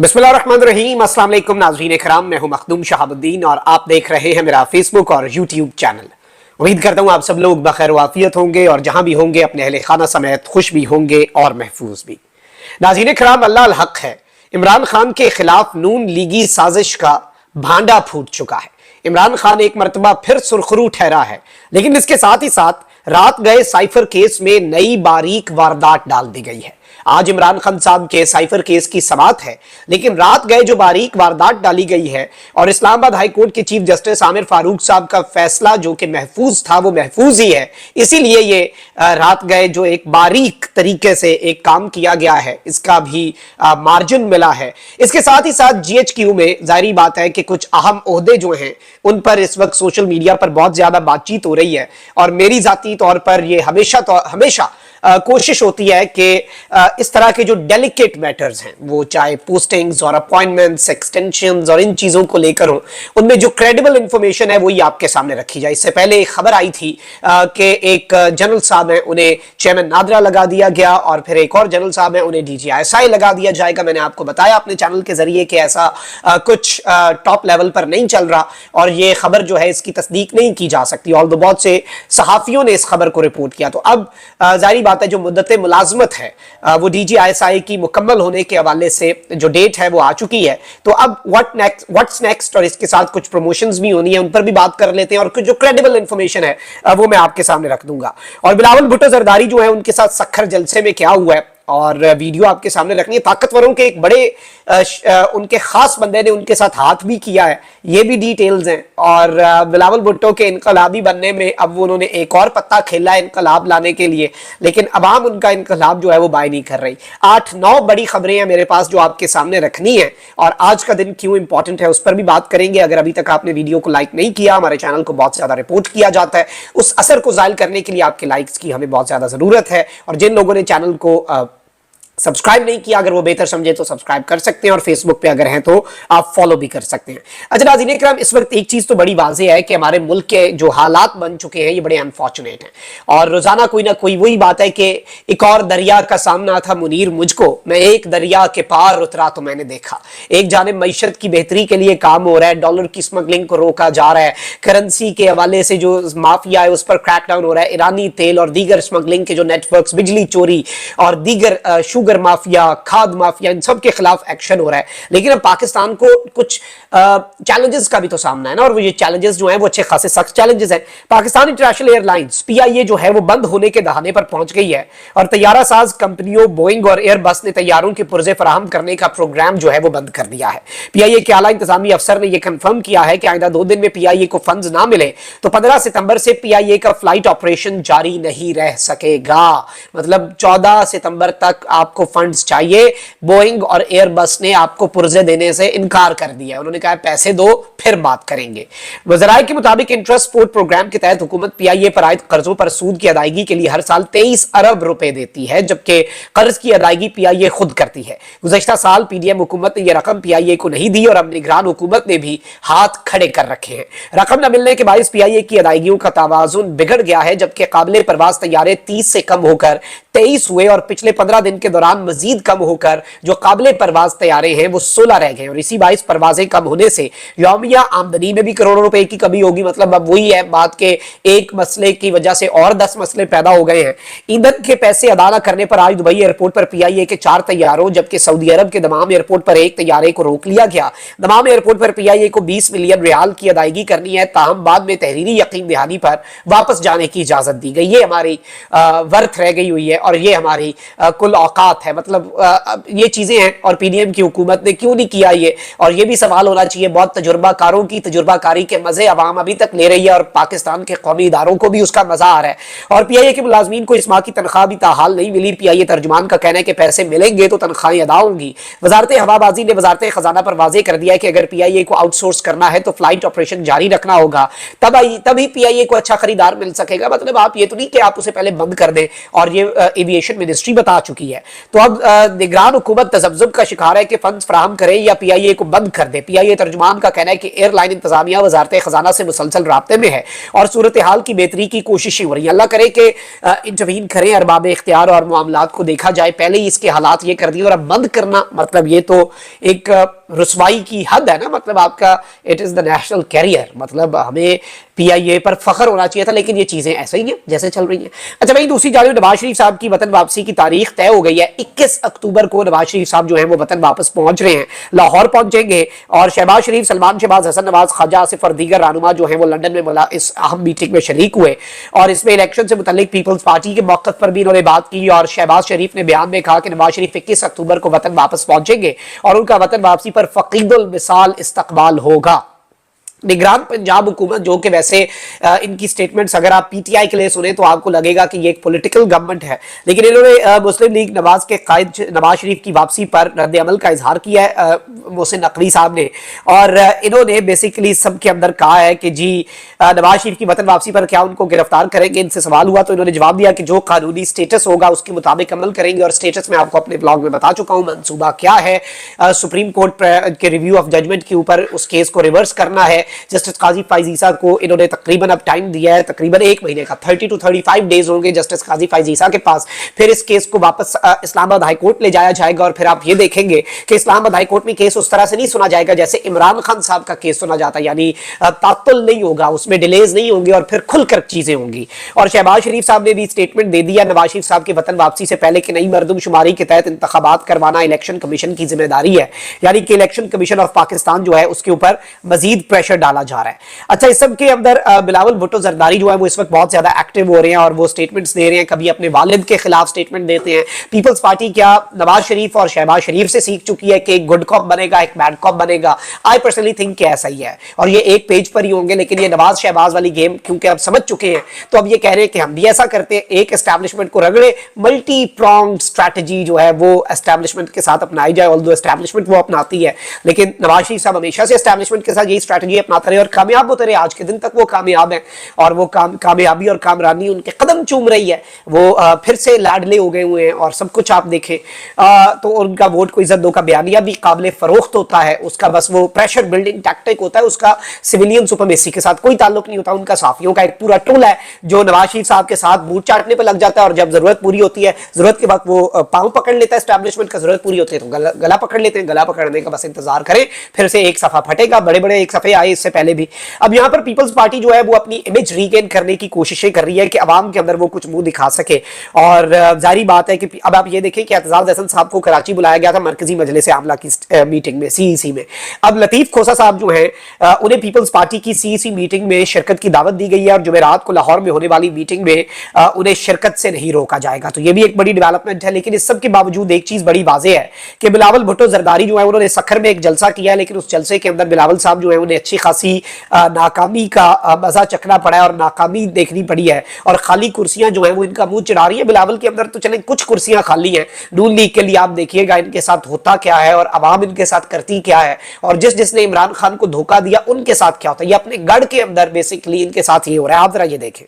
बिस्मिल्लाहिर्रहमानिर्रहीम। अस्सलाम वालेकुम नाज़रीन इकराम, मैं हूं मखदूम शहाबुद्दीन और आप देख रहे हैं मेरा फेसबुक और यूट्यूब चैनल। उम्मीद करता हूं आप सब लोग बखैर वाफियत होंगे और जहां भी होंगे अपने अहले खाना समेत खुश भी होंगे और महफूज भी। नाज़रीन इकराम, अल्लाह अल हक है, इमरान खान के खिलाफ नून लीगी साजिश का भांडा फूट चुका है। इमरान खान एक मरतबा फिर सुरखरू ठहरा है, लेकिन इसके साथ ही साथ रात गए साइफर केस में नई बारीक वारदात डाल दी गई है। आज इमरान खान साहब के साइफर केस की समाअत है, लेकिन रात गए जो बारीक वारदात डाली गई है और इस्लामाबाद हाई कोर्ट के चीफ जस्टिस आमिर फारूक साहब का फैसला जो कि महफूज था वो महफूज ही है, इसीलिए ये रात गए जो एक बारीक तरीके से एक काम किया गया है इसका भी मार्जिन मिला है। इसके साथ ही साथ GHQ में जाहिर बात है कि कुछ अहम ओहदे जो हैं उन पर इस वक्त सोशल मीडिया पर बहुत ज्यादा बातचीत हो रही है और मेरी जाती तौर पर ये हमेशा कोशिश होती है कि इस तरह के जो डेलिकेट मैटर्स हैं, वो चाहे पोस्टिंग्स और अपॉइंटमेंट्स, एक्सटेंशंस और इन चीजों को लेकर हो, उनमें जो क्रेडिबल इंफॉर्मेशन है वही आपके सामने रखी जाए। इससे पहले एक खबर आई थी कि एक जनरल साहब है उन्हें चेयरमैन नादरा लगा दिया गया और फिर एक और जनरल साहब है उन्हें DGISI लगा दिया जाएगा। मैंने आपको बताया अपने चैनल के जरिए कि ऐसा कुछ टॉप लेवल पर नहीं चल रहा और ये खबर जो है इसकी तस्दीक नहीं की जा सकती। और बहुत से सहाफियों ने इस खबर को रिपोर्ट किया। तो अब जाहिर बात है जो मुद्दत मुलाजमत है वो DGISI की मुकम्मल होने के हवाले से जो डेट है वो आ चुकी है। तो अब व्हाट्स नेक्स्ट और इसके साथ कुछ प्रमोशंस भी होनी है, उन पर भी बात कर लेते हैं और कुछ जो क्रेडिबल इंफॉर्मेशन है वो मैं आपके सामने रख दूंगा। और बिलावल भुट्टो जरदारी जो है उनके साथ सखर जलसे में क्या हुआ है और वीडियो आपके सामने रखनी है। ताकतवरों के एक बड़े उनके खास बंदे ने उनके साथ हाथ भी किया है, ये भी डिटेल्स हैं। और बिलावल भुट्टो के इनकलाबी बनने में अब वो उन्होंने एक और पत्ता खेला है इनकलाब लाने के लिए, लेकिन अवाम उनका इनकलाब जो है वो बाय नहीं कर रही। 8-9 बड़ी खबरें हैं मेरे पास जो आपके सामने रखनी है और आज का दिन क्यों इंपॉर्टेंट है उस पर भी बात करेंगे। अगर अभी तक आपने वीडियो को लाइक नहीं किया, हमारे चैनल को बहुत ज्यादा रिपोर्ट किया जाता है, उस असर को जाहिर करने के लिए आपके लाइक्स की हमें बहुत ज्यादा जरूरत है। और जिन लोगों ने चैनल को सब्सक्राइब नहीं किया, अगर वो बेहतर समझे तो सब्सक्राइब कर सकते हैं और फेसबुक पे अगर हैं तो आप फॉलो भी कर सकते हैं। अच्छा नाज़रीन इकराम, इस वक्त एक चीज तो बड़ी वाज़ेह है कि हमारे मुल्क के जो हालात बन चुके हैं ये बड़े अनफॉर्चुनेट हैं और रोजाना कोई ना कोई वही बात है कि एक और दरिया का सामना था मुनीर मुझको, मैं एक दरिया के पार उतरा तो मैंने देखा। एक जानिब मईशत की बेहतरी के लिए काम हो रहा है, डॉलर की स्मगलिंग को रोका जा रहा है, करेंसी के हवाले से जो माफिया है उस पर क्रैकडाउन हो रहा है, ईरानी तेल और दीगर स्मगलिंग के जो नेटवर्क्स, बिजली चोरी और दीगर शुगर माफिया, खाद माफिया, इन सब के खिलाफ एक्शन हो रहा है। लेकिन अब पाकिस्तान को कुछ चैलेंजेस का भी तो सामना है ना, और वो ये चैलेंजेस जो हैं वो अच्छे खासे सख्त चैलेंजेस हैं। पाकिस्तान इंटरनेशनल एयरलाइंस PIA जो है वो बंद होने के दहाने पर पहुंच गई है और तैयारा साज कंपनियों बोइंग और एयरबस ने तैयारों के पुर्जे फराहम करने का प्रोग्राम जो है वो बंद कर दिया है। PIA के आला इंतजामी अफसर ने यह कंफर्म किया है कि आइंदा 2 दिन में PIA को फंड्स ना मिले तो 15 सितंबर से PIA का फ्लाइट ऑपरेशन जारी नहीं रह सकेगा। मतलब 14 सितंबर तक आपको फंड्स चाहिए। बोइंग और एयरबस ने आपको पुर्जे देने से इनकार कर दिया, उन्होंने कहा पैसे दो फिर बात करेंगे। वज़राए के मुताबिक इंटरेस्ट सपोर्ट प्रोग्राम के तहत हुकूमत PIA पर आयद कर्जों पर सूद की अदायगी के लिए हर साल 23 अरब रुपए देती है, जबकि कर्ज की अदायगी PIA खुद करती है। गुज़श्ता साल PDM हुकूमत ने यह रकम PIA को नहीं दी और अब निगरान हुकूमत ने भी हाथ खड़े कर रखे हैं। रकम न मिलने के बायस PIA की अदायगियों का तवाज़ुन बिगड़ गया है, जबकि काबिले परवाज तैयारे 30 से कम होकर 23 हुए और पिछले 15 दिन के दौरान मजीद कम होकर जो काबिले परवाज तैयारे हैं वो 16 रह गए और इसी बाइस परवाजें कम होने से यौमिया आमदनी में भी करोड़ों रुपए की कमी होगी। मतलब अब वही है बात के एक मसले की वजह से और 10 मसले पैदा हो गए हैं। ईंधन के पैसे अदा न करने पर आज दुबई एयरपोर्ट पर PIA के 4 तैयारों जबकि सऊदी अरब के दमाम एयरपोर्ट पर एक तैयारे को रोक लिया गया। दमाम एयरपोर्ट पर PIA को 20 मिलियन रियाल की अदायगी करनी है, ताहम बाद में तहरीरी यकीन दहानी पर वापस जाने की इजाजत दी गई। ये हमारी वर्थ रह गई हुई है और ये हमारी कुल औकात है। मतलब ये चीजें हैं और PDM की हुकूमत ने क्यों नहीं किया ये, और ये भी सवाल होना चाहिए। बहुत तजुर्बाकारों की तजुर्बाकारी के मजे अवाम अभी तक ले रही है और पाकिस्तान के कौमी इदारों को भी उसका मजा आ रहा है। और PIA के मुलाजमीन को इस माह की तनख्वाह भी ताहाल नहीं मिली। PIA तर्जुमान का कहना है कि पैसे मिलेंगे तो तनख्वाहें अदा होंगी। वजारत हवाबाजी ने वजारत खजाना पर वाजे कर दिया है कि अगर PIA को आउटसोर्स करना है तो फ्लाइट ऑपरेशन जारी रखना होगा, तभी PIA को अच्छा खरीदार मिल सकेगा। मतलब आप ये तो नहीं कि आप उसे पहले बंद कर दें, और ये एविएशन मिनिस्ट्री बता चुकी है। तो अब निगरान हुकूमत तजब्जुब का शिकार है कि फंड फराहम करे या PIA को बंद कर दे। PIA तर्जुमान का कहना है कि एयरलाइन इंतजामिया वजारत खजाना से मुसलसल राब्ते में है और सूरत हाल की बेहतरी की कोशिशें हो रही है। अल्लाह करे कि इंटरवीन करें, अरबाब इख्तियार और मामलात को देखा जाए। पहले ही इसके हालात ये कर दिए और अब बंद करना, मतलब ये तो एक रुसवाई की हद है ना। मतलब आपका it is the national carrier, मतलब हमें PIA पर फख्र होना चाहिए था, लेकिन ये चीजें ऐसे ही हैं जैसे चल रही हैं। अच्छा भाई, दूसरी जानिब नवाज शरीफ साहब की वतन वापसी की तारीख तय हो गई है। 21 अक्टूबर को नवाज शरीफ साहब जो है वो वतन वापस पहुंच रहे हैं, लाहौर पहुंचेंगे और शहबाज शरीफ, सलमान शहबाज, हसन नवाज, ख्वाजा आसिफ और दीगर रहनुमा जो है वो लंदन में इस अहम मीटिंग में शरीक हुए और इसमें इलेक्शन से मुतल्लिक पीपल्स पार्टी के मौक़िफ़ पर भी इन्होंने बात की। और शहबाज शरीफ ने बयान में कहा कि नवाज शरीफ 21 अक्टूबर को वतन वापस पहुंचेंगे और उनका वतन वापसी पर फकीदुल मिसाल इस्तकबाल होगा। निगरान पंजाब हुकूमत, जो कि वैसे इनकी स्टेटमेंट्स अगर आप PTI के लिए सुने तो आपको लगेगा कि ये एक पॉलिटिकल गवर्नमेंट है, लेकिन इन्होंने मुस्लिम लीग नवाज के कायद नवाज शरीफ की वापसी पर रद्द अमल का इजहार किया है मोहसिन नकवी साहब ने। और इन्होंने बेसिकली सबके अंदर कहा है कि जी नवाज शरीफ की वतन वापसी पर क्या उनको गिरफ्तार करेंगे। इनसे सवाल हुआ तो इन्होंने जवाब दिया कि जो कानूनी स्टेटस होगा उसके मुताबिक अमल करेंगे। और स्टेटस में आपको अपने ब्लॉग में बता चुका हूँ मनसूबा क्या है। सुप्रीम कोर्ट के रिव्यू ऑफ जजमेंट के ऊपर उस केस को रिवर्स करना है। जस्टिस काजी फैज ईसा को इन्होंने तकरीबन अब टाइम दिया है, तकरीबन 1 महीने का, 30 to 35 डेज होंगे जस्टिस काजी फैज ईसा के पास। फिर इस केस को वापस इस्लामाबाद हाई कोर्ट ले जाया जाएगा और फिर आप ये देखेंगे कि इस्लामाबाद हाई कोर्ट में केस उस तरह से नहीं सुना जाएगा जैसे इमरान खान साहब का केस सुना जाता है, यानी तातुल नहीं होगा, उसमें डिलेज नहीं होंगे और फिर खुलकर चीजें होंगी। और शहबाज शरीफ साहब ने भी स्टेटमेंट दे दिया नवाज शरीफ साहब के वतन वापसी से पहले कि नई मरदमशुमारी के तहत इंतखाबात करवाना इलेक्शन कमीशन की जिम्मेदारी है, यानी कि इलेक्शन कमीशन ऑफ पाकिस्तान जो है उसके ऊपर मजीद प्रेशर डाला जा रहा है। अच्छा, इस सब के अंदर बिलावल भुट्टो जरदारी जो है वो इस वक्त बहुत ज्यादा एक्टिव हो रहे हैं और वो स्टेटमेंट्स दे रहे हैं, कभी अपने वालिद के खिलाफ स्टेटमेंट देते हैं। पीपल्स पार्टी क्या नवाज शरीफ और शहबाज शरीफ से सीख चुकी है कि एक गुड कॉप बनेगा, एक बैड कॉप बनेगा? आई पर्सनली थिंक कि ऐसा ही है और ये एक पेज पर ही होंगे, लेकिन ये नवाज शहबाज वाली गेम क्योंकि अब समझ चुके हैं तो अब ये कह रहे हैं कि हम भी ऐसा करते हैं, एक एस्टैब्लिशमेंट को रगड़े। मल्टी प्रोंग्ड स्ट्रैटेजी जो है वो एस्टैब्लिशमेंट के साथ अपनाई जाए, ऑल्दो एस्टैब्लिशमेंट वो अपनाती है, लेकिन नवाज शरीफ साहब हमेशा से एस्टैब्लिशमेंट के साथ यही स्ट्रैटेजी अपनाते रहे और कामयाब होते रहे। आज के दिन तक वो कामयाब है और वो कामयाबी और कामरानी उनके कदम चूम रही है। वो फिर से लाडले हो गए हुए हैं और सब कुछ आप देखें तो उनका वोट को इज्जत दो का बयानिया भी काबिल फरोख्त होता है, उसका बस वो प्रेशर बिल्डिंग टैक्टिक होता है, उसका सिविलियन सुपरमेसी के साथ कोई ताल्लुक नहीं होता। उनका साफियों का एक पूरा टोल है जो नवाज शरीफ साहब के साथ बूट चाटने पर लग जाता है और जब जरूरत पूरी होती है, जरूरत के बाद वो पांव पकड़ लेता है एस्टैब्लिशमेंट का, जरूरत पूरी होती है तो गला पकड़ लेते हैं। गला पकड़ने का बस इंतजार करें, फिर से एक सफा फटेगा। बड़े बड़े एक सफे आए इससे पहले भी। अब यहाँ पर पीपल्स पार्टी जो है वो अपनी इमेज रीगेन करने की कोशिशें कर रही है कि अवाम के अंदर वो कुछ मुंह दिखा सके। और जारी बात है कि अब आप ये देखें कि एतजाज हसन साहब को कराची बुलाया गया था मरकजी मजलिस आमला की मीटिंग में, CEC में। अब लतीफ खोसा साहब जो हैं उन्हें पीपल्स पार्टी की CEC मीटिंग में शिरकत की दावत दी गई है और जुमेरात को लाहौर में होने वाली मीटिंग में उन्हें शिरकत से नहीं रोका जाएगा। तो ये भी एक बड़ी डेवलपमेंट है। लेकिन इस सब के बावजूद एक चीज बड़ी वाज़ेह है कि बिलावल भुट्टो जरदारी जो है उन्होंने सखर में एक जलसा किया है, लेकिन उस जलसे के अंदर बिलावल साहब जो है उन्हें अच्छी खासी नाकामी का मजा चखना पड़ा है और नाकामी देखनी पड़ी है और खाली कुर्सियां जो है वो इनका मुंह चिढ़ा रही है। बिलावल के अंदर तो चले कुछ कुर्सियां खाली हैं, नून लीग के लिए आप देखिएगा इनके साथ होता क्या है और अवाम इनके साथ करती क्या है और जिसने इमरान खान को धोखा दिया उनके साथ क्या होता है। ये अपने गढ़ के अंदर बेसिकली इनके साथ ये हो रहा है। आप जरा ये देखें।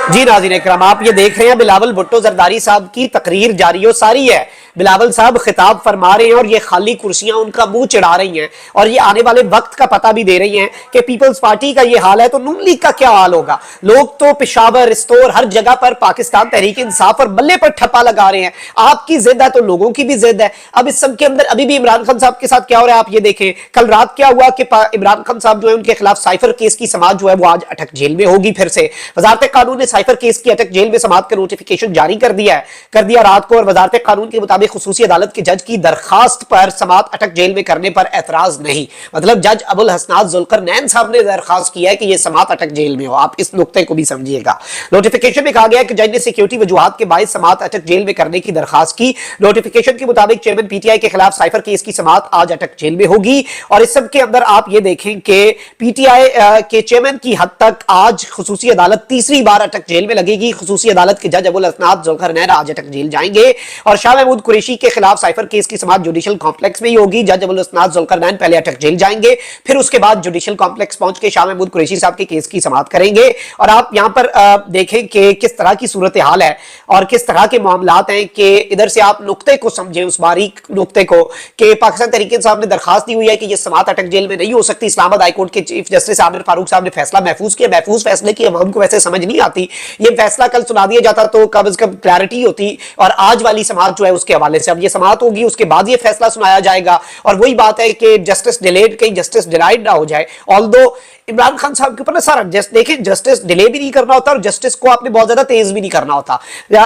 जी नाज़रीन इकराम, आप ये देख रहे हैं बिलावल भुट्टो जरदारी साहब की तकरीर जारी सारी है। बिलावल साहब खिताब फरमा रहे हैं और ये खाली कुर्सियां उनका मुंह चिढ़ा रही हैं और ये आने वाले वक्त का पता भी दे रही हैं कि पीपल्स पार्टी का ये हाल है तो नून लीग का क्या हाल होगा। लोग तो पेशावर, रिस्तोर, हर जगह पर पाकिस्तान तहरीक इंसाफ और बल्ले पर ठप्पा लगा रहे हैं। आपकी जिद है तो लोगों की भी जिद है। अब इस सब के अंदर अभी भी इमरान खान साहब के साथ क्या हो रहा है आप ये देखें। कल रात क्या हुआ कि इमरान खान साहब जो है उनके खिलाफ साइफर केस की समाअत जो है वो आज अटक जेल में होगी। फिर से वजारत कानून ने साइफर केस की अटक जेल में समाअत का नोटिफिकेशन जारी कर दिया रात को और वजारत कानून के मुताबिक खुसूसी अदालत के जज की दरखास्त पर समाअत अटक जेल में करने पर एतराज नहीं। मतलब जज अबुल हसनात जुल्करनैन साहब ने दरखास्त किया है कि यह समाअत अटक जेल में हो। आप इस नुक्ते को भी समझिएगा। नोटिफिकेशन में कहा गया कि जज ने सिक्योरिटी वजूहात के बायस समाअत अटक जेल में करने की दरखास्त की। नोटिफिकेशन के मुताबिक चेयरमैन PTI के खिलाफ साइफर केस की समाअत आज अटक जेल में होगी। और इस सब के अंदर आप ये देखें कि PTI के चेयरमैन की हद तक आज खुसूसी अदालत तीसरी बार अटक जेल में लगेगी। खुसूसी अदालत के जज अबुल हसनात जुल्करनैन आज अटक जेल जाएंगे और शाह महमूद قریشی کے خلاف سائفر کیس کی سماعت جوڈیشل کمپلیکس میں ہی ہوگی. جج ابوالاسناد ذوالقرنین پہلے اٹک جیل جائیں گے, پھر اس کے بعد جوڈیشل کمپلیکس پہنچ کے شاہ محمود قریشی صاحب کے کیس کی سماعت کریں گے. اور آپ یہاں پر دیکھیں کہ کس طرح کی صورتحال ہے اور کس طرح کے معاملات ہیں کہ ادھر سے آپ نقطے کو سمجھیں, اس باریک نقطے کو, کہ پاکستان تحریک انصاف نے درخواست دی ہوئی ہے کہ یہ سماعت اٹک جیل میں نہیں ہو سکتی. اسلام آباد ہائی کورٹ کے چیف جسٹس عامر فاروق صاحب نے فیصلہ محفوظ کیا. محفوظ فیصلے کی عوام کو ویسے سمجھ نہیں آتی. یہ فیصلہ کل سنا دیا جاتا تو کم از کم کلیئرٹی ہوتی, اور آج والی سماعت جو ہے اس کے حوالے سے اب یہ سماعت ہوگی, اس کے بعد یہ فیصلہ سنایا جائے گا. اور وہی بات ہے کہ جسٹس ڈیلیڈ کہیں جسٹس ڈینائڈ نہ ہو جائے. آلدو عمران خان صاحب کے اوپر سارا دیکھیں, جسٹس ڈیلے بھی نہیں کرنا ہوتا اور جسٹس کو آپ نے بہت زیادہ تیز بھی نہیں کرنا ہوتا.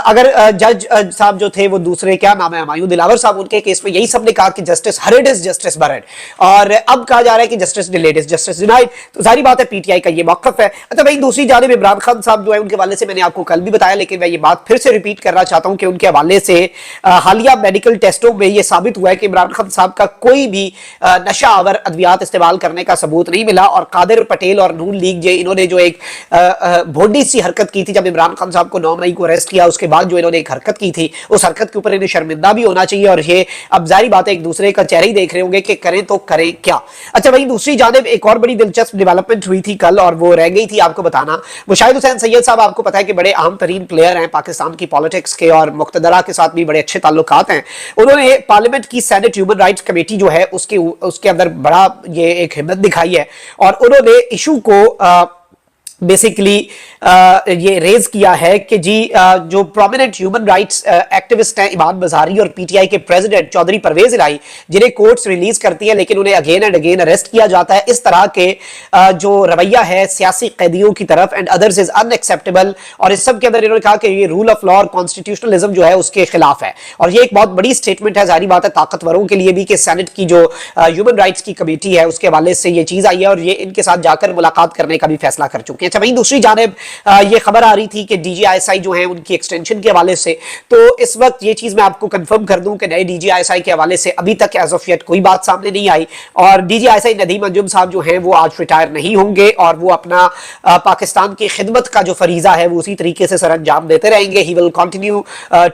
اگر جج صاحب جو تھے وہ دوسرے, کیا نام ہے, ہمایوں دلاور صاحب, ان کے کیس میں یہی سب نے کہا کہ justice heard is justice bird, اور اب کہا جا رہا ہے کہ justice delayed is justice denied. تو ظاہری بات ہے پی ٹی آئی کا یہ موقف ہے. اچھا بھائی, دوسری جانب عمران خان صاحب جو ہے ان کے حوالے سے میں نے آپ کو کل بھی بتایا, لیکن میں یہ بات پھر سے ریپیٹ کرنا چاہتا ہوں کہ ان کے حوالے سے حالیہ میڈیکل ٹیسٹوں میں یہ ثابت ہوا ہے کہ عمران خان صاحب کا کوئی بھی نشہ آور ادویات استعمال کرنے کا ثبوت نہیں ملا. اور قادر پٹیل اور نون لیگ انہوں نے جو ایک بھونڈی سی حرکت کی تھی جب عمران خان صاحب کو 9 مئی کو اریسٹ کیا, اس کے بعد جو انہوں نے ایک حرکت کی تھی, اس حرکت کے اوپر انہیں شرمندہ بھی ہونا چاہیے. اور یہ اب ظاہری بات ہے ایک دوسرے کا چہرہ ہی دیکھ رہے ہوں گے کہ کریں تو کریں کیا. اچھا بھائی, دوسری جانب ایک اور بڑی دلچسپ ڈیولپمنٹ ہوئی تھی کل, اور وہ رہ گئی تھی آپ کو بتانا. مشاہد حسین سید صاحب آپ کو پتا ہے کہ بڑے اہم ترین پلیئر ہیں پاکستان کی پالیٹکس کے, اور مقتدرہ کے ساتھ بھی بڑے اچھے تعلقات ہیں. انہوں نے پارلیمنٹ کی سینٹ ہیومن رائٹس کمیٹی جو ہے اس کے اندر بڑا یہ ایک ہمت دکھائی ہے, اور انہوں نے ایشو کو بیسیکلی یہ ریز کیا ہے کہ جی جو پرومیننٹ ہیومن رائٹس ایکٹیوسٹ ہیں ایمان مظہری اور پی ٹی آئی کے پریزیڈنٹ چودھری پرویز الہی, جنہیں کورٹس ریلیز کرتی ہیں لیکن انہیں اگین اینڈ اگین اریسٹ کیا جاتا ہے, اس طرح کے جو رویہ ہے سیاسی قیدیوں کی طرف and others is in acceptable. اور اس سب کے اندر انہوں نے کہا کہ یہ رول آف لا اور کانسٹیٹیوشنلزم جو ہے اس کے خلاف ہے. اور یہ ایک بہت بڑی سٹیٹمنٹ ہے, ظاہری بات ہے طاقتوروں کے لیے بھی, کہ سینٹ کی جو ہیومن رائٹس کی کمیٹی ہے اس کے حوالے سے یہ چیز آئی ہے, اور یہ ان کے ساتھ جا کر ملاقات کرنے کا بھی فیصلہ کر چکے ہیں. اچھا بھائی, دوسری جانب یہ خبر آ رہی تھی کہ ڈی جی آئی ایس آئی جو ہیں ان کی ایکسٹینشن کے حوالے سے, تو اس وقت یہ چیز میں آپ کو کنفرم کر دوں کہ نئے ڈی جی آئی ایس آئی کے حوالے سے ابھی تک ایز آف یٹ کوئی بات سامنے نہیں آئی. اور D G I S I Nadeem Anjum صاحب جو ہیں وہ آج ریٹائر نہیں ہوں گے, اور وہ اپنا پاکستان کی خدمت کا جو فریضہ ہے وہ اسی طریقے سے سر انجام دیتے رہیں گے. He will continue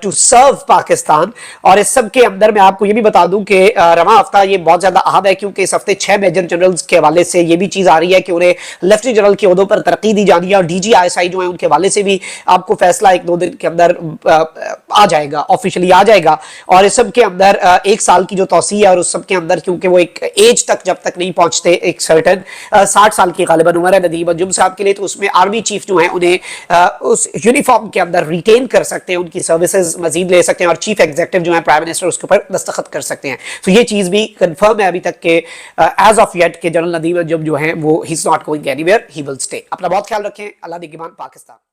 to serve Pakistan. اور اس سب کے اندر میں آپ کو یہ بھی بتا دوں کہ رواں ہفتہ یہ بہت زیادہ اہم ہے, کیونکہ اس ہفتے 6 میجر جنرلز کے حوالے سے یہ بھی چیز آ رہی ہے کہ انہیں لیفٹیننٹ جنرل کے عہدوں پر ترقی دی جانی ہے, اور ڈی جی آئی ایس آئی جو ہیں ان کے حوالے سے بھی آپ کو فیصلہ 1-2 دن کے اندر آ جائے گا, آفیشلی آ جائے گا. اور اس سب کے اندر 1 سال کی جو توسیع ہے, اور اس سب کے اندر کیونکہ وہ ایک ایج تک جب تک نہیں پہنچتے, ایک سرٹن 60 سال کی غالباً عمر ہے ندیم انجم صاحب کے لیے, تو اس میں آرمی چیف جو ہیں انہیں اس یونیفارم کے اندر ریٹین کر سکتے ہیں, ان کی سروسز مزید لے سکتے ہیں, اور چیف ایگزیکٹو جو ہیں پرائم منسٹر اس کے اوپر دستخط کر سکتے ہیں. تو یہ چیز بھی کنفرم ہے ابھی تک کہ ایز آف یٹ کہ جنرل ندیم انجم جو ہیں وہ he is not going anywhere, he will stay. اپنا بہت خیال رکھیں. اللہ نگہبان. پاکستان.